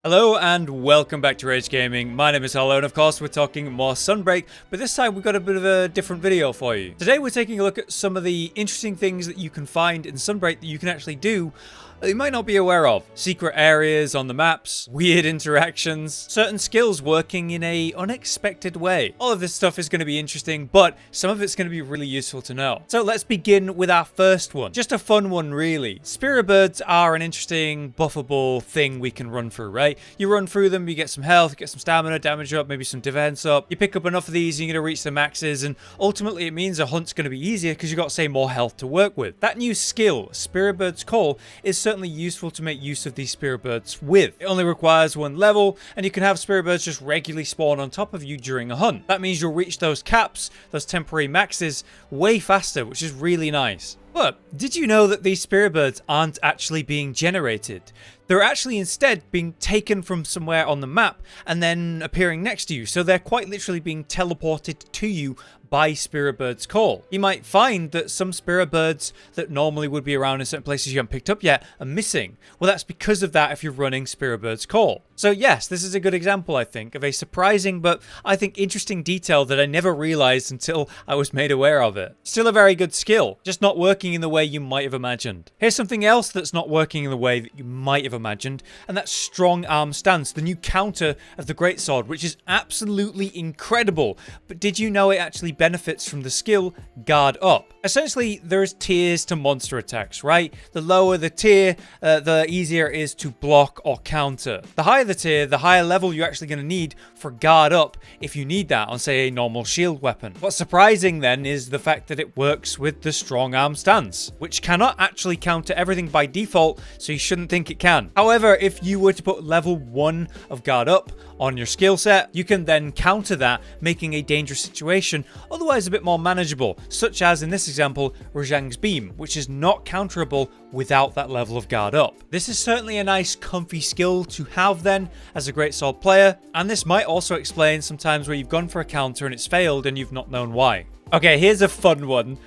Hello and welcome back to Rage Gaming. My name is Hollow and of course we're talking more Sunbreak, but this time we've got a bit of a different video for you. Today we're taking a look at some of the interesting things that you can find in Sunbreak that you can actually do that you might not be aware of. Secret areas on the maps, weird interactions, certain skills working in a unexpected way. All of this stuff is going to be interesting, but some of it's going to be really useful to know. So let's begin with our first one. Just a fun one really. Spirit birds are an interesting buffable thing we can run through, right? You run through them, you get some health, you get some stamina, damage up, maybe some defense up. You pick up enough of these and you're going to reach the maxes, and ultimately it means a hunt's going to be easier because you've got, say, more health to work with. That new skill, Spirit Bird's Call, is certainly useful to make use of these spirit birds with. It only requires one level, and you can have spirit birds just regularly spawn on top of you during a hunt. That means you'll reach those caps, those temporary maxes, way faster, which is really nice. But did you know that these spirit birds aren't actually being generated? They're actually instead being taken from somewhere on the map and then appearing next to you. So they're quite literally being teleported to you by Spirit Bird's Call. You might find that some spirit birds that normally would be around in certain places you haven't picked up yet are missing. Well, that's because of that if you're running Spirit Bird's Call. So yes, this is a good example, I think, of a surprising but I think interesting detail that I never realized until I was made aware of it. Still a very good skill, just not working in the way you might have imagined. Here's something else that's not working in the way that you might have imagined, and that's Strong Arm Stance, the new counter of the Greatsword, which is absolutely incredible. But did you know it actually benefits from the skill Guard Up? Essentially, there's tiers to monster attacks, right? The lower the tier, the easier it is to block or counter. The higher the tier, the higher level you're actually going to need for Guard Up if you need that on, say, a normal shield weapon. What's surprising then is the fact that it works with the Strong Arm Stance, which cannot actually counter everything by default, so you shouldn't think it can. However, if you were to put level 1 of Guard Up on your skill set, you can then counter that, making a dangerous situation otherwise a bit more manageable, such as in this example, Rajang's Beam, which is not counterable without that level of Guard Up. This is certainly a nice comfy skill to have then as a Greatsword player, and this might also explain sometimes where you've gone for a counter and it's failed and you've not known why. Okay, here's a fun one.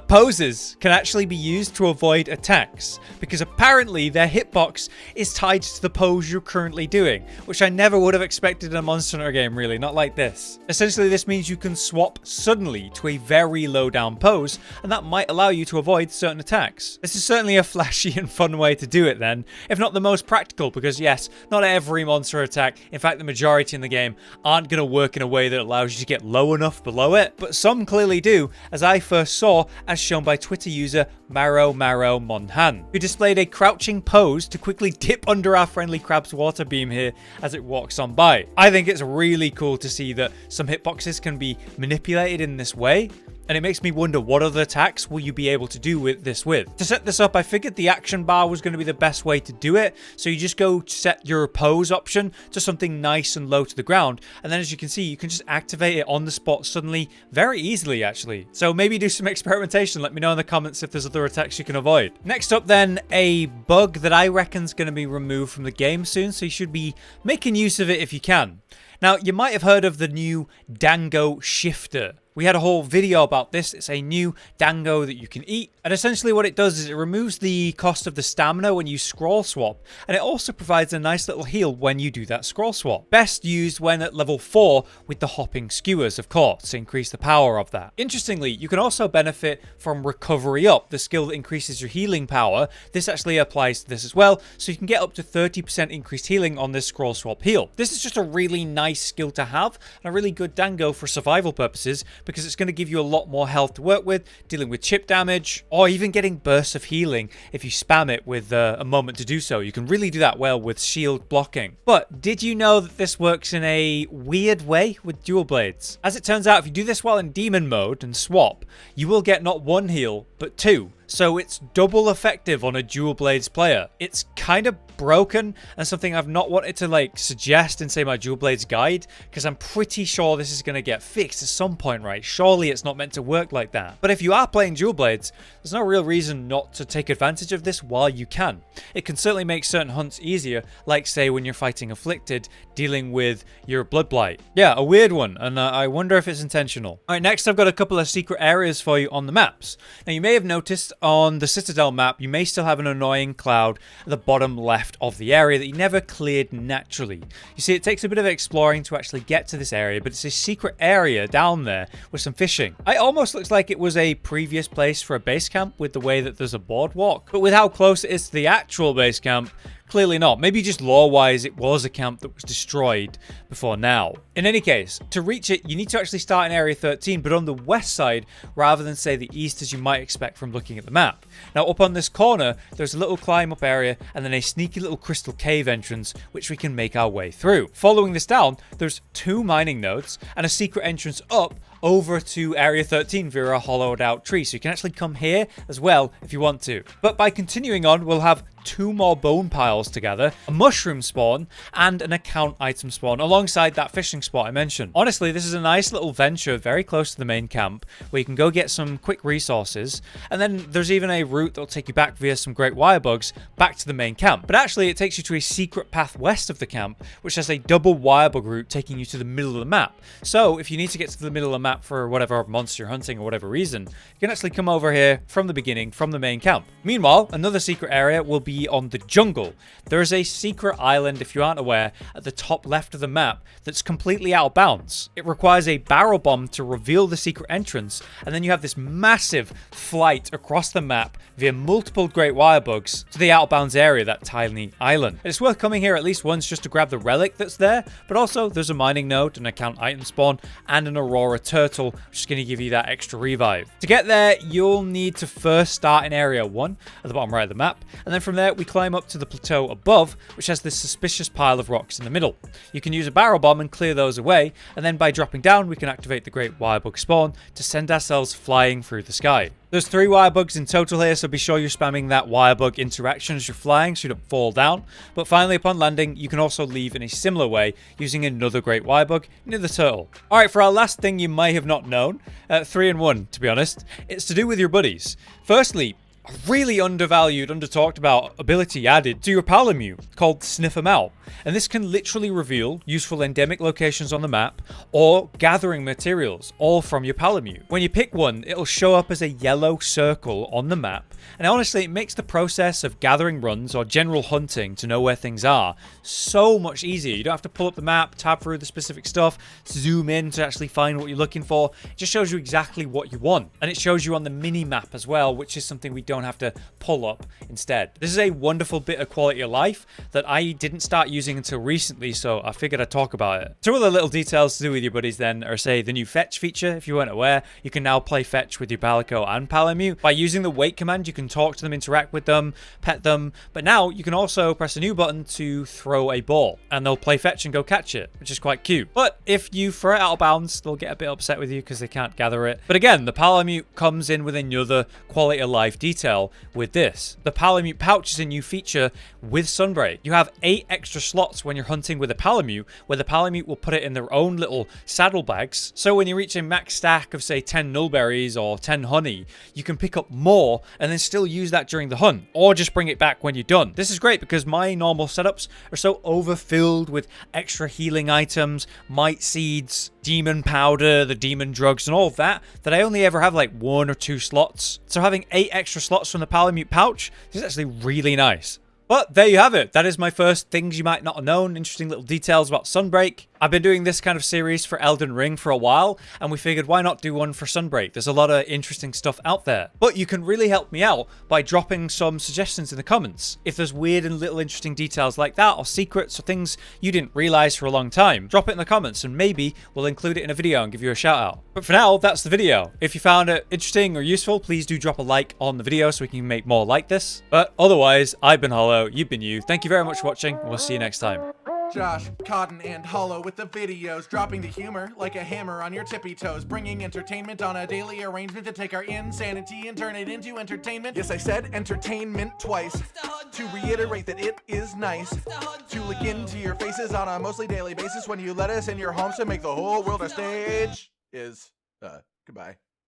Poses can actually be used to avoid attacks, because apparently their hitbox is tied to the pose you're currently doing, which I never would have expected in a Monster Hunter game, really, not like this. Essentially, this means you can swap suddenly to a very low down pose, and that might allow you to avoid certain attacks. This is certainly a flashy and fun way to do it then, if not the most practical, because yes, not every monster attack, in fact the majority in the game, aren't going to work in a way that allows you to get low enough below it, but some clearly do, as I first saw as shown by Twitter user Maro Monhan, who displayed a crouching pose to quickly dip under our friendly crab's water beam here as it walks on by. I think it's really cool to see that some hitboxes can be manipulated in this way, and it makes me wonder what other attacks will you be able to do with this with. To set this up, I figured the action bar was going to be the best way to do it, so you just go set your pose option to something nice and low to the ground, and then as you can see, you can just activate it on the spot suddenly very easily actually. So maybe do some experimentation, let me know in the comments if there's other attacks you can avoid. Next up then, a bug that I reckon is going to be removed from the game soon, so you should be making use of it if you can. Now, you might have heard of the new dango shifter. We had a whole video about this. It's a new dango that you can eat. And essentially what it does is it removes the cost of the stamina when you scroll swap. And it also provides a nice little heal when you do that scroll swap. Best used when at level 4 with the hopping skewers, of course, to increase the power of that. Interestingly, you can also benefit from recovery up, the skill that increases your healing power. This actually applies to this as well. So you can get up to 30% increased healing on this scroll swap heal. This is just a really nice skill to have and a really good dango for survival purposes, because it's going to give you a lot more health to work with, dealing with chip damage, or even getting bursts of healing if you spam it with a moment to do so. You can really do that well with shield blocking. But did you know that this works in a weird way with dual blades? As it turns out, if you do this while in demon mode and swap, you will get not one heal, but 2. So it's double effective on a dual blades player. It's kind of broken and something I've not wanted to suggest in, say, my dual blades guide, because I'm pretty sure this is going to get fixed at some point, right? Surely it's not meant to work like that. But if you are playing dual blades, there's no real reason not to take advantage of this while you can. It can certainly make certain hunts easier, like say when you're fighting afflicted, dealing with your blood blight. Yeah, a weird one, and I wonder if it's intentional. All right, next I've got a couple of secret areas for you on the maps. Now you may have noticed on the Citadel map, you may still have an annoying cloud at the bottom left of the area that you never cleared naturally. You see, it takes a bit of exploring to actually get to this area, but it's a secret area down there with some fishing. It almost looks like it was a previous place for a base camp with the way that there's a boardwalk, but with how close it is to the actual base camp, clearly not. Maybe just lore-wise, it was a camp that was destroyed before now. In any case, to reach it, you need to actually start in Area 13, but on the west side, rather than, say, the east as you might expect from looking at the map. Now, up on this corner, there's a little climb-up area, and then a sneaky little crystal cave entrance, which we can make our way through. Following this down, there's 2 mining nodes, and a secret entrance up over to Area 13 via a hollowed out tree. So you can actually come here as well if you want to. But by continuing on, we'll have 2 more bone piles together, a mushroom spawn, and an account item spawn alongside that fishing spot I mentioned. Honestly, this is a nice little venture very close to the main camp where you can go get some quick resources, and then there's even a route that'll take you back via some great wire bugs back to the main camp. But actually, it takes you to a secret path west of the camp, which has a double wire bug route taking you to the middle of the map. So if you need to get to the middle of the map for whatever monster you're hunting or whatever reason, you can actually come over here from the beginning, from the main camp. Meanwhile, another secret area will be on the jungle. There is a secret island, if you aren't aware, at the top left of the map that's completely out of bounds. It requires a barrel bomb to reveal the secret entrance, and then you have this massive flight across the map via multiple great wire bugs to the out of bounds area, that tiny island. It's worth coming here at least once just to grab the relic that's there, but also there's a mining node, an account item spawn, and an aurora turtle, which is going to give you that extra revive. To get there, you'll need to first start in area 1 at the bottom right of the map, and then from there we climb up to the plateau above, which has this suspicious pile of rocks in the middle. You can use a barrel bomb and clear those away, and then by dropping down we can activate the great wirebug spawn to send ourselves flying through the sky. There's 3 wirebugs in total here, so be sure you're spamming that wirebug interaction as you're flying so you don't fall down. But finally, upon landing, you can also leave in a similar way using another great wirebug near the turtle. Alright, for our last thing you may have not known, 3 in 1 to be honest, it's to do with your buddies. Firstly, a really undervalued, undertalked about ability added to your palamute called Sniff 'em Out. And this can literally reveal useful endemic locations on the map or gathering materials, all from your palamute. When you pick one, it'll show up as a yellow circle on the map, and honestly, it makes the process of gathering runs or general hunting to know where things are so much easier. You don't have to pull up the map, tab through the specific stuff, zoom in to actually find what you're looking for. It just shows you exactly what you want, and it shows you on the mini map as well, which is something we don't have to pull up instead. This is a wonderful bit of quality of life that I didn't start using until recently, so I figured I'd talk about it. 2 other little details to do with your buddies then are, say, the new fetch feature. If you weren't aware, you can now play fetch with your palico and palamute. By using the wait command, you can talk to them, interact with them, pet them, but now you can also press a new button to throw a ball, and they'll play fetch and go catch it, which is quite cute. But if you throw it out of bounds, they'll get a bit upset with you because they can't gather it. But again, the palamute comes in with another quality of life detail with this. The Palamu Pouch is a new feature with Sunbreak. You have 8 extra slots when you're hunting with a palamute, where the palamute will put it in their own little saddlebags. So when you reach a max stack of, say, 10 nullberries or 10 honey, you can pick up more and then still use that during the hunt, or just bring it back when you're done. This is great because my normal setups are so overfilled with extra healing items, might seeds, demon powder, the demon drugs, and all of that, that I only ever have like 1 or 2 slots. So having 8 extra slots from the Palamute Pouch is actually really nice. But there you have it. That is my first things you might not have known, interesting little details about Sunbreak. I've been doing this kind of series for Elden Ring for a while, and we figured why not do one for Sunbreak? There's a lot of interesting stuff out there. But you can really help me out by dropping some suggestions in the comments. If there's weird and little interesting details like that, or secrets, or things you didn't realize for a long time, drop it in the comments, and maybe we'll include it in a video and give you a shout out. But for now, that's the video. If you found it interesting or useful, please do drop a like on the video so we can make more like this. But otherwise, I've been Hollow, you've been you. Thank you very much for watching, and we'll see you next time. Josh, Cotton, and Hollow with the videos, dropping the humor like a hammer on your tippy toes, bringing entertainment on a daily arrangement to take our insanity and turn it into entertainment. Yes, I said entertainment twice, to reiterate that it is nice to look into your faces on a mostly daily basis when you let us in your homes to make the whole world a stage. Goodbye.